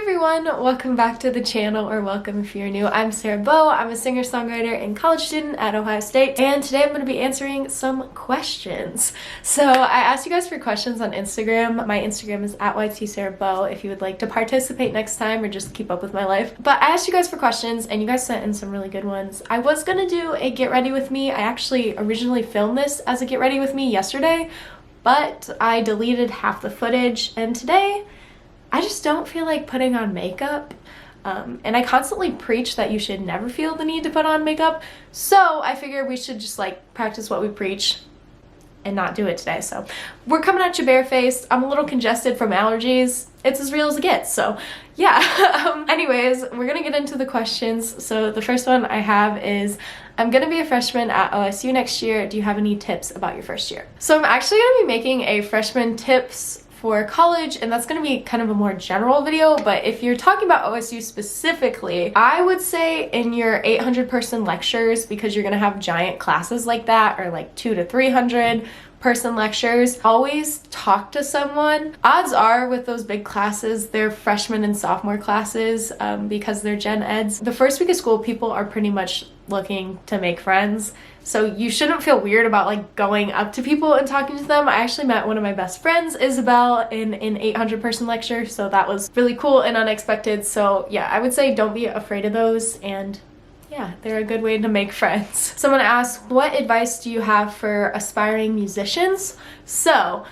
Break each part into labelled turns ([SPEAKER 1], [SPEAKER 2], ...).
[SPEAKER 1] everyone, welcome back to the channel, or welcome if you're new. I'm Sarah Bowe. I'm a singer-songwriter and college student at Ohio State, and today I'm going to be answering some questions. So I asked you guys for questions on Instagram. My Instagram is @YTSarahBowe if you would like to participate next time or just keep up with my life. But I asked you guys for questions and you guys sent in some really good ones. I was going to do a get ready with me. I actually originally filmed this as a get ready with me yesterday, but I deleted half the footage, and today I just don't feel like putting on makeup, and I constantly preach that you should never feel the need to put on makeup, so I figured we should just like practice what we preach and not do it today. So we're coming at you barefaced. I'm a little congested from allergies. It's as real as it gets, so yeah. Anyways, we're gonna get into the questions. So the first one I have is, I'm gonna be a freshman at OSU next year. Do you have any tips about your first year? So I'm actually gonna be making a freshman tips for college, and that's going to be kind of a more general video, but if you're talking about OSU specifically, I would say in your 800 person lectures, because you're going to have giant classes like that, or like 200 to 300 person lectures, always talk to someone. Odds are with those big classes, they're freshman and sophomore classes, because they're gen eds. The first week of school, people are pretty much looking to make friends, so you shouldn't feel weird about like going up to people and talking to them. I actually met one of my best friends, Isabel, in an 800 person lecture, so that was really cool and unexpected. So yeah, I would say don't be afraid of those, and yeah, they're a good way to make friends. Someone asked, what advice do you have for aspiring musicians? So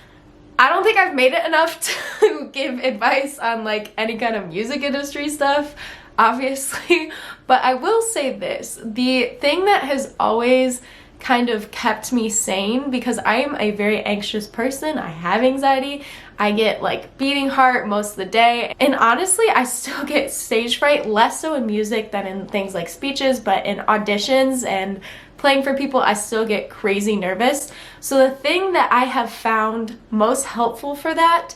[SPEAKER 1] I don't think I've made it enough to give advice on like any kind of music industry stuff, obviously, but I will say this. The thing that has always kind of kept me sane, because I am a very anxious person, I have anxiety, I get like beating heart most of the day, and honestly I still get stage fright, less so in music than in things like speeches, but in auditions and playing for people I still get crazy nervous. So the thing that I have found most helpful for that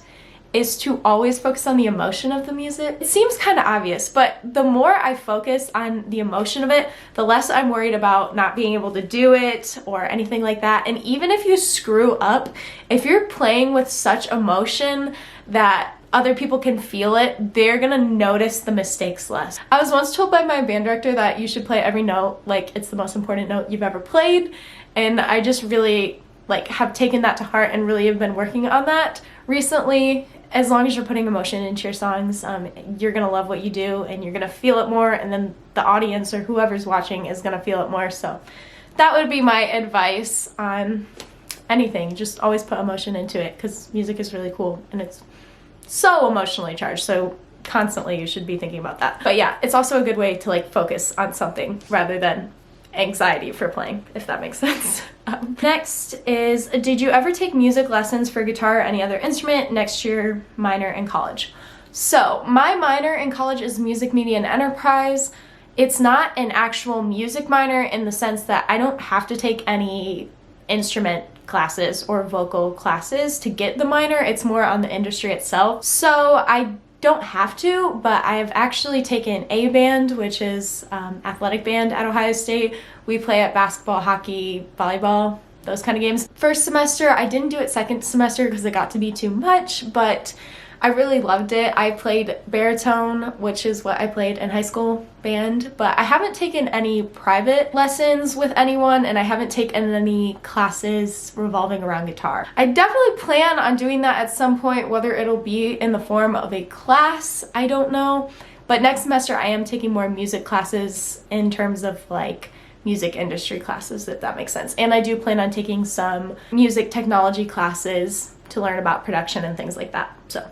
[SPEAKER 1] is to always focus on the emotion of the music. It seems kind of obvious, but the more I focus on the emotion of it, the less I'm worried about not being able to do it or anything like that. And even if you screw up, if you're playing with such emotion that other people can feel it, they're gonna notice the mistakes less. I was once told by my band director that you should play every note like it's the most important note you've ever played, and I just really like have taken that to heart and really have been working on that recently. As long as you're putting emotion into your songs, you're gonna love what you do and you're gonna feel it more, and then the audience or whoever's watching is gonna feel it more. So that would be my advice on anything. Just always put emotion into it, because music is really cool and it's so emotionally charged, so constantly you should be thinking about that. But yeah, it's also a good way to like focus on something rather than anxiety for playing, if that makes sense. Next is, did you ever take music lessons for guitar or any other instrument next year minor in college? So my minor in college is music media and enterprise. It's not an actual music minor in the sense that I don't have to take any instrument classes or vocal classes to get the minor. It's more on the industry itself. So I don't have to, but I've actually taken A band, which is athletic band at Ohio State. We play at basketball, hockey, volleyball, those kind of games. First semester, I didn't do it second semester because it got to be too much, but I really loved it. I played baritone, which is what I played in high school band, but I haven't taken any private lessons with anyone, and I haven't taken any classes revolving around guitar. I definitely plan on doing that at some point, whether it'll be in the form of a class, I don't know. But next semester I am taking more music classes in terms of like music industry classes, if that makes sense. And I do plan on taking some music technology classes to learn about production and things like that. So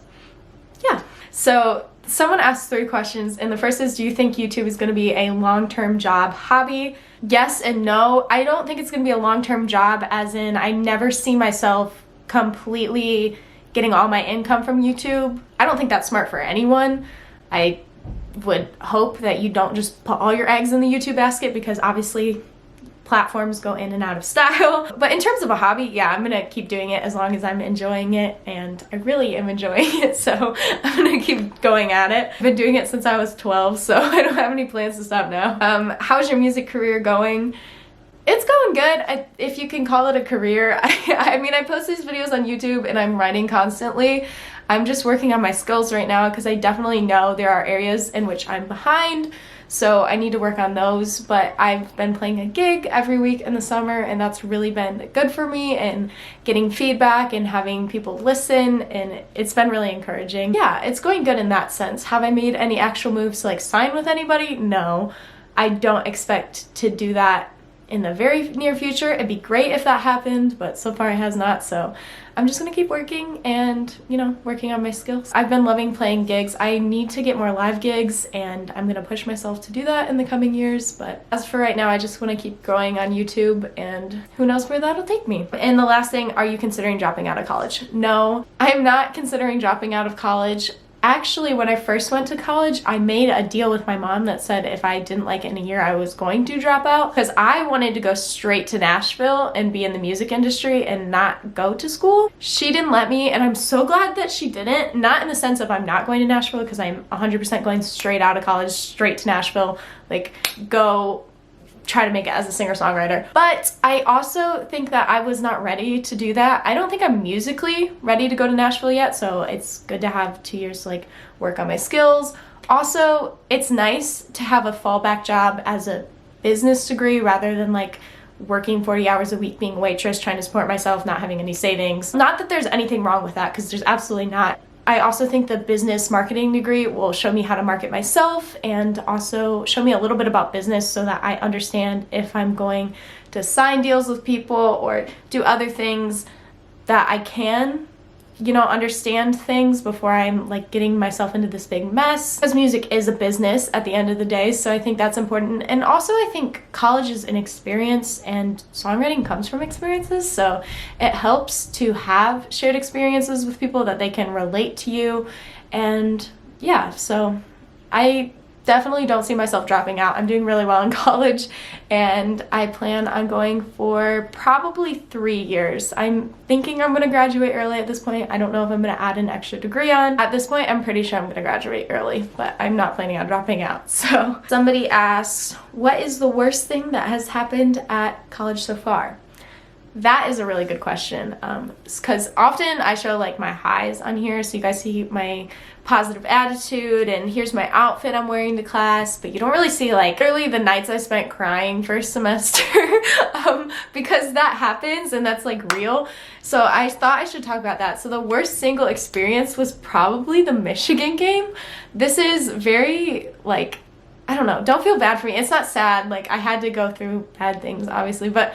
[SPEAKER 1] yeah. So someone asked 3 questions, and the first is, do you think YouTube is going to be a long-term job hobby? Yes and no. I don't think it's going to be a long-term job, as in I never see myself completely getting all my income from YouTube. I don't think that's smart for anyone. I would hope that you don't just put all your eggs in the YouTube basket, because obviously platforms go in and out of style. But in terms of a hobby, yeah, I'm gonna keep doing it as long as I'm enjoying it, and I really am enjoying it, so I'm gonna keep going at it. I've been doing it since I was 12, so I don't have any plans to stop now. How's your music career going? It's going good, if you can call it a career. I mean, I post these videos on YouTube and I'm writing constantly. I'm just working on my skills right now because I definitely know there are areas in which I'm behind. So I need to work on those, but I've been playing a gig every week in the summer, and that's really been good for me, and getting feedback and having people listen, and it's been really encouraging. Yeah, it's going good in that sense. Have I made any actual moves to like sign with anybody? No. I don't expect to do that in the very near future. It'd be great if that happened, but so far it has not, so I'm just gonna keep working and, you know, working on my skills. I've been loving playing gigs. I need to get more live gigs, and I'm gonna push myself to do that in the coming years, but as for right now, I just want to keep growing on YouTube, and who knows where that'll take me. And the last thing, are you considering dropping out of college? No, I'm not considering dropping out of college. Actually, when I first went to college, I made a deal with my mom that said if I didn't like it in a year, I was going to drop out, because I wanted to go straight to Nashville and be in the music industry and not go to school. She didn't let me, and I'm so glad that she didn't. Not in the sense of I'm not going to Nashville, because I'm 100% going straight out of college, straight to Nashville, like go try to make it as a singer-songwriter. But I also think that I was not ready to do that. I don't think I'm musically ready to go to Nashville yet, so it's good to have 2 years to like work on my skills. Also, it's nice to have a fallback job as a business degree rather than like working 40 hours a week being a waitress, trying to support myself, not having any savings. Not that there's anything wrong with that, because there's absolutely not. I also think the business marketing degree will show me how to market myself, and also show me a little bit about business so that I understand if I'm going to sign deals with people or do other things, that I can, you know, understand things before I'm like getting myself into this big mess. Because music is a business at the end of the day, so I think that's important. And also I think college is an experience, and songwriting comes from experiences, so it helps to have shared experiences with people that they can relate to you. And yeah, so I definitely don't see myself dropping out. I'm doing really well in college, and I plan on going for probably 3 years. I'm thinking I'm going to graduate early at this point. I don't know if I'm going to add an extra degree on. At this point, I'm pretty sure I'm going to graduate early, but I'm not planning on dropping out. So somebody asks, what is the worst thing that has happened at college so far? That is a really good question, because often I show like my highs on here, so you guys see my positive attitude, and here's my outfit I'm wearing to class, but you don't really see like literally the nights I spent crying first semester, because that happens and that's like real. So I thought I should talk about that. So the worst single experience was probably the Michigan game. This is very like, I don't know, don't feel bad for me. It's not sad, like I had to go through bad things obviously, but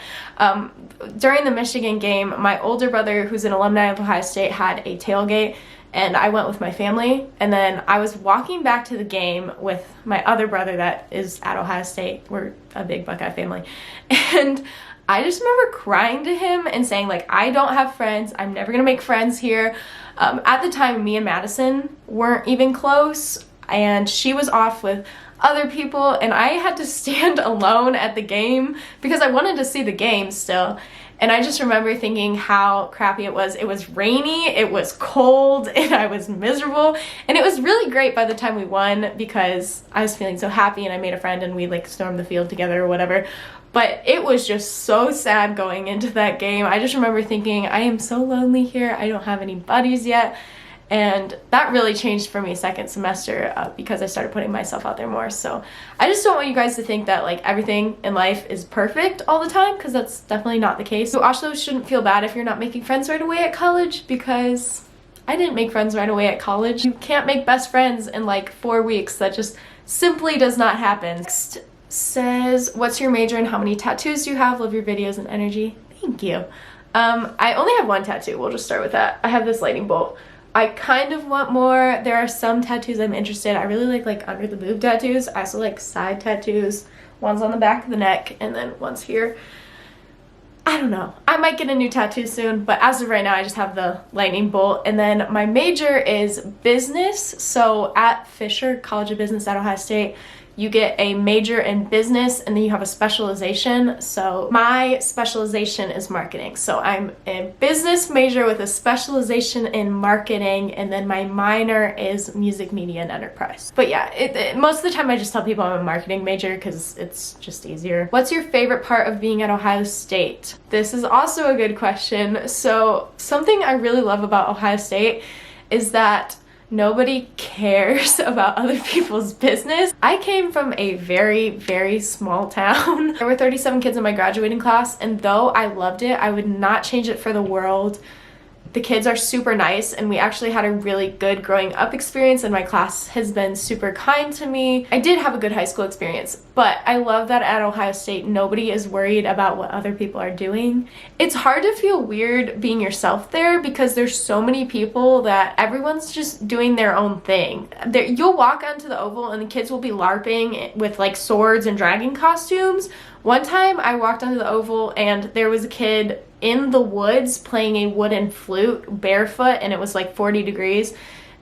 [SPEAKER 1] during the Michigan game, my older brother, who's an alumni of Ohio State, had a tailgate, and I went with my family, and then I was walking back to the game with my other brother that is at Ohio State. We're a big Buckeye family, and I just remember crying to him and saying like, I don't have friends, I'm never gonna make friends here. At the time, me and Madison weren't even close, and she was off with other people, and I had to stand alone at the game because I wanted to see the game still. And I just remember thinking how crappy it was. It was rainy, it was cold, and I was miserable. And it was really great by the time we won, because I was feeling so happy and I made a friend and we like stormed the field together or whatever. But it was just so sad going into that game. I just remember thinking, I am so lonely here, I don't have any buddies yet. And that really changed for me second semester because I started putting myself out there more. So I just don't want you guys to think that like everything in life is perfect all the time, because that's definitely not the case. You also shouldn't feel bad if you're not making friends right away at college, because I didn't make friends right away at college. You can't make best friends in like 4 weeks. That just simply does not happen. Next says, what's your major and how many tattoos do you have? Love your videos and energy. Thank you. I only have one tattoo. We'll just start with that. I have this lightning bolt. I kind of want more. There are some tattoos I'm interested. I really like under the boob tattoos. I also like side tattoos. One's on the back of the neck and then one's here. I don't know. I might get a new tattoo soon, but as of right now, I just have the lightning bolt. And then my major is business. So at Fisher College of Business at Ohio State, you get a major in business and then you have a specialization. So my specialization is marketing. So I'm a business major with a specialization in marketing, and then my minor is music, media, and enterprise. But yeah, most of the time I just tell people I'm a marketing major because it's just easier. What's your favorite part of being at Ohio State? This is also a good question. So something I really love about Ohio State is that nobody cares about other people's business. I came from a very, very small town. There were 37 kids in my graduating class, and though I loved it, I would not change it for the world. The kids are super nice, and we actually had a really good growing up experience, and my class has been super kind to me. I did have a good high school experience, but I love that at Ohio State, nobody is worried about what other people are doing. It's hard to feel weird being yourself there because there's so many people that everyone's just doing their own thing. You'll walk onto the oval and the kids will be LARPing with like swords and dragon costumes. One time I walked onto the oval and there was a kid in the woods playing a wooden flute barefoot, and it was like 40 degrees.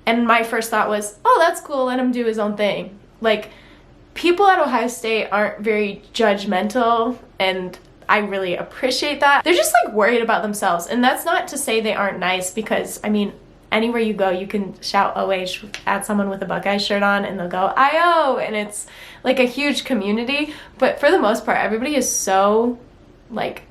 [SPEAKER 1] And my first thought was, oh, that's cool, let him do his own thing. Like, people at Ohio State aren't very judgmental, and I really appreciate that. They're just like worried about themselves, and that's not to say they aren't nice, because I mean, anywhere you go you can shout OH at someone with a Buckeye shirt on and they'll go IO, and it's like a huge community. But for the most part, everybody is so like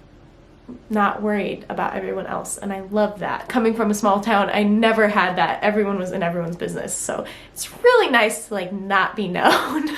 [SPEAKER 1] not worried about everyone else, and I love that. Coming from a small town, I never had that. Everyone was in everyone's business, so it's really nice to like not be known.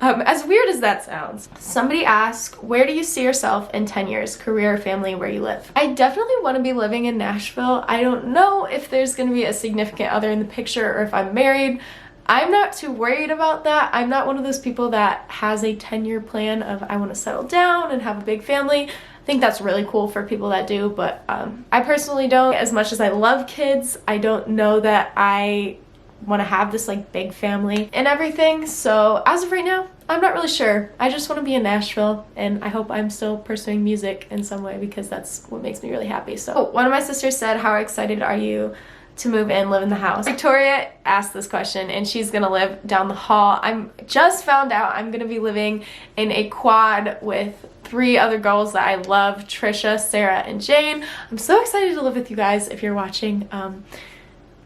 [SPEAKER 1] As weird as that sounds. Somebody asked, where do you see yourself in 10 years, career, family, where you live? I definitely want to be living in Nashville. I don't know if there's going to be a significant other in the picture or if I'm married. I'm not too worried about that. I'm not one of those people that has a 10-year plan of I want to settle down and have a big family. I think that's really cool for people that do, but I personally don't. As much as I love kids, I don't know that I want to have this like big family and everything. So as of right now, I'm not really sure. I just want to be in Nashville, and I hope I'm still pursuing music in some way because that's what makes me really happy. So one of my sisters said, how excited are you to move in, live in the house? Victoria asked this question, and she's gonna live down the hall. I'm just found out I'm gonna be living in a quad with 3 other girls that I love, Trisha, Sarah, and Jane. I'm so excited to live with you guys if you're watching.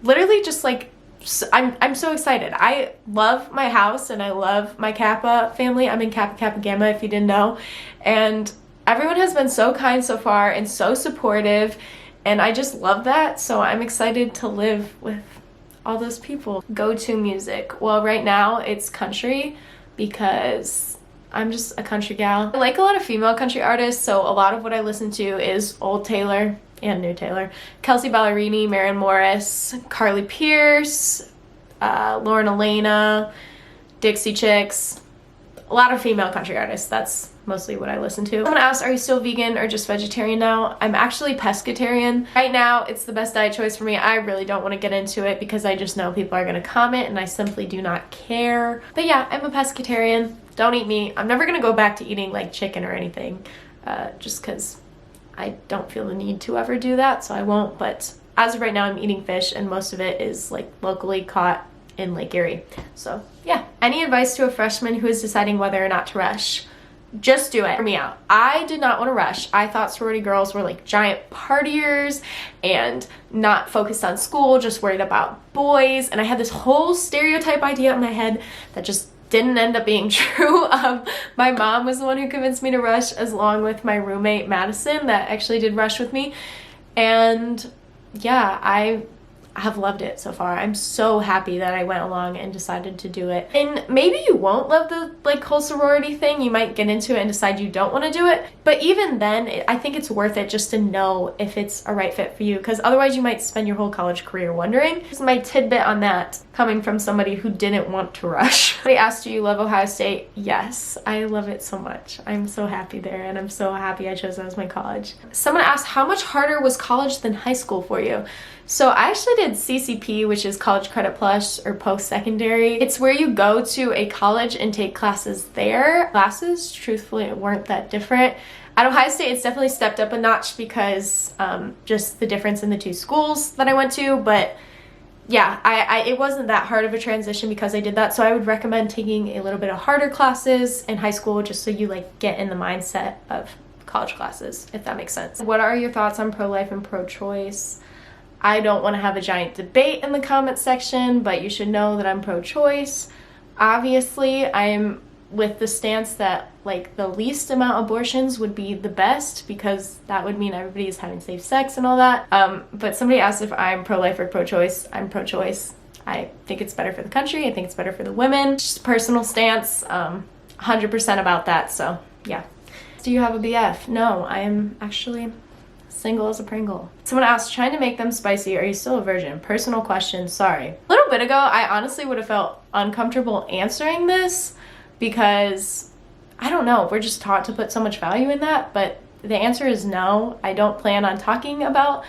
[SPEAKER 1] Literally just like, I'm so excited. I love my house and I love my Kappa family. I'm in Kappa Kappa Gamma, if you didn't know. And everyone has been so kind so far and so supportive, and I just love that. So I'm excited to live with all those people. Go-to music. Well, right now it's country because I'm just a country gal. I like a lot of female country artists, so a lot of what I listen to is old Taylor and new Taylor. Kelsey Ballerini, Maren Morris, Carly Pierce, Lauren Elena, Dixie Chicks. A lot of female country artists. That's mostly what I listen to. Someone asked, are you still vegan or just vegetarian now? I'm actually pescatarian. Right now, it's the best diet choice for me. I really don't want to get into it because I just know people are going to comment, and I simply do not care. But yeah, I'm a pescatarian. Don't eat meat. I'm never going to go back to eating like chicken or anything, just because I don't feel the need to ever do that, so I won't. But as of right now, I'm eating fish, and most of it is like locally caught in Lake Erie. So yeah. Any advice to a freshman who is deciding whether or not to rush? Just do it. Hear me out. I did not want to rush. I thought sorority girls were like giant partiers and not focused on school, just worried about boys, and I had this whole stereotype idea in my head that just didn't end up being true. My mom was the one who convinced me to rush, along with my roommate Madison that actually did rush with me. And yeah, I have loved it so far. I'm so happy that I went along and decided to do it. And maybe you won't love the like whole sorority thing. You might get into it and decide you don't want to do it. But even then, I think it's worth it just to know if it's a right fit for you, because otherwise you might spend your whole college career wondering. This is my tidbit on that, coming from somebody who didn't want to rush. They asked, do you love Ohio State? Yes, I love it so much. I'm so happy there, and I'm so happy I chose that as my college. Someone asked, how much harder was college than high school for you? So I actually did CCP, which is College Credit Plus or post-secondary. It's where you go to a college and take classes there. Classes, truthfully, weren't that different. At Ohio State, it's definitely stepped up a notch because just the difference in the 2 schools that I went to. But yeah, it wasn't that hard of a transition because I did that. So I would recommend taking a little bit of harder classes in high school just so you like get in the mindset of college classes, if that makes sense. What are your thoughts on pro-life and pro-choice? I don't want to have a giant debate in the comment section, but you should know that I'm pro-choice. Obviously, I'm with the stance that like the least amount of abortions would be the best, because that would mean everybody's having safe sex and all that. But somebody asked if I'm pro-life or pro-choice. I'm pro-choice. I think it's better for the country. I think it's better for the women. Just personal stance, 100% about that. So yeah. Do you have a BF? No, I am actually single as a Pringle. Someone asked, trying to make them spicy, are you still a virgin? Personal question, sorry. A little bit ago, I honestly would have felt uncomfortable answering this because, I don't know, we're just taught to put so much value in that, but the answer is no. I don't plan on talking about,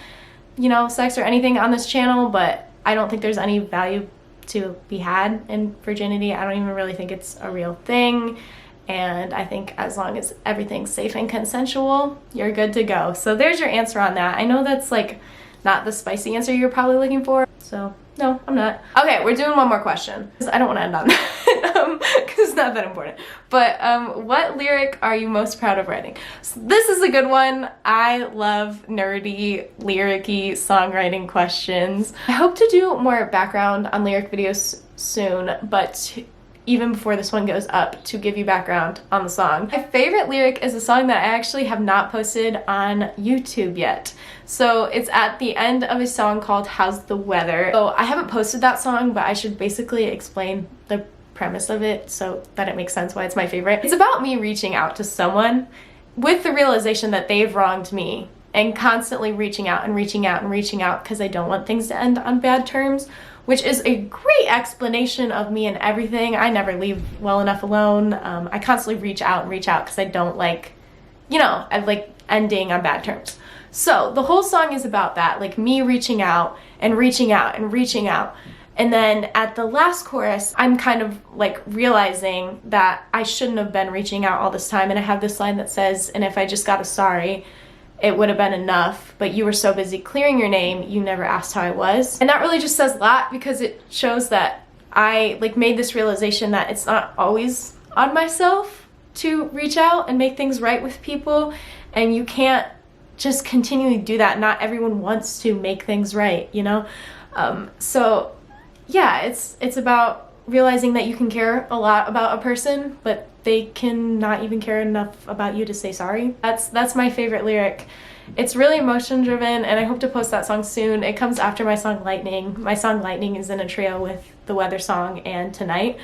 [SPEAKER 1] you know, sex or anything on this channel, but I don't think there's any value to be had in virginity. I don't even really think it's a real thing. And I think as long as everything's safe and consensual, you're good to go. So there's your answer on that. I know that's like not the spicy answer you're probably looking for. So no, I'm not. Okay, we're doing one more question. I don't want to end on that because it's not that important. But what lyric are you most proud of writing? So this is a good one. I love nerdy, lyric-y songwriting questions. I hope to do more background on lyric videos soon, but even before this one goes up, to give you background on the song. My favorite lyric is a song that I actually have not posted on YouTube yet. So it's at the end of a song called How's the Weather. So I haven't posted that song, but I should basically explain the premise of it so that it makes sense why it's my favorite. It's about me reaching out to someone with the realization that they've wronged me, and constantly reaching out and reaching out and reaching out because I don't want things to end on bad terms, which is a great explanation of me and everything. I never leave well enough alone. I constantly reach out and reach out because I don't like, you know, I like ending on bad terms. So the whole song is about that, like me reaching out and reaching out and reaching out. And then at the last chorus, I'm kind of like realizing that I shouldn't have been reaching out all this time. And I have this line that says, and if I just got a sorry, it would have been enough, but you were so busy clearing your name, you never asked how I was. And that really just says a lot because it shows that I like made this realization that it's not always on myself to reach out and make things right with people, and you can't just continually do that. Not everyone wants to make things right, you know? So yeah, it's about realizing that you can care a lot about a person, but they can not even care enough about you to say sorry. That's my favorite lyric. It's really emotion driven, and I hope to post that song soon. It comes after my song Lightning. My song Lightning is in a trio with the Weather song and Tonight,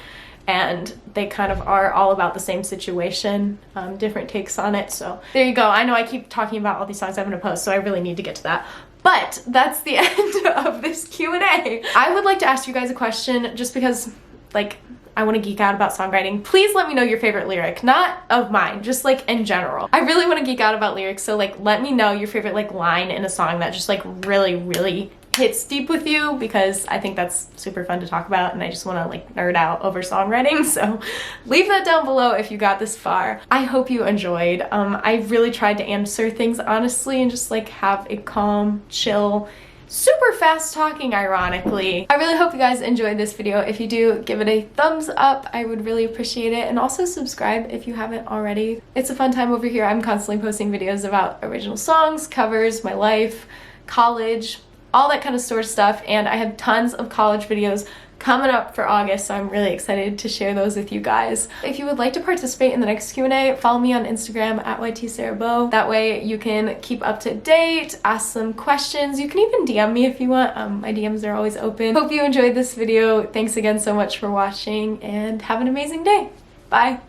[SPEAKER 1] and they kind of are all about the same situation, different takes on it. So there you go. I know I keep talking about all these songs I'm gonna post, so I really need to get to that. But that's the end of this Q&A. I would like to ask you guys a question just because, like, I want to geek out about songwriting. Please let me know your favorite lyric, not of mine, just like in general. I really want to geek out about lyrics, so like let me know your favorite like line in a song that just like really hits deep with you, because I think that's super fun to talk about and I just want to like nerd out over songwriting. So leave that down below if you got this far. I hope you enjoyed. I really tried to answer things honestly and just like have a calm, chill, super fast talking, ironically. I really hope you guys enjoyed this video. If you do, give it a thumbs up. I would really appreciate it. And also subscribe if you haven't already. It's a fun time over here. I'm constantly posting videos about original songs, covers, my life, college, all that kind of sort of stuff. And I have tons of college videos coming up for August, so I'm really excited to share those with you guys. If you would like to participate in the next Q&A, follow me on Instagram at YTSarahBeau. That way you can keep up to date, ask some questions. You can even DM me if you want. My DMs are always open. Hope you enjoyed this video. Thanks again so much for watching, and have an amazing day. Bye.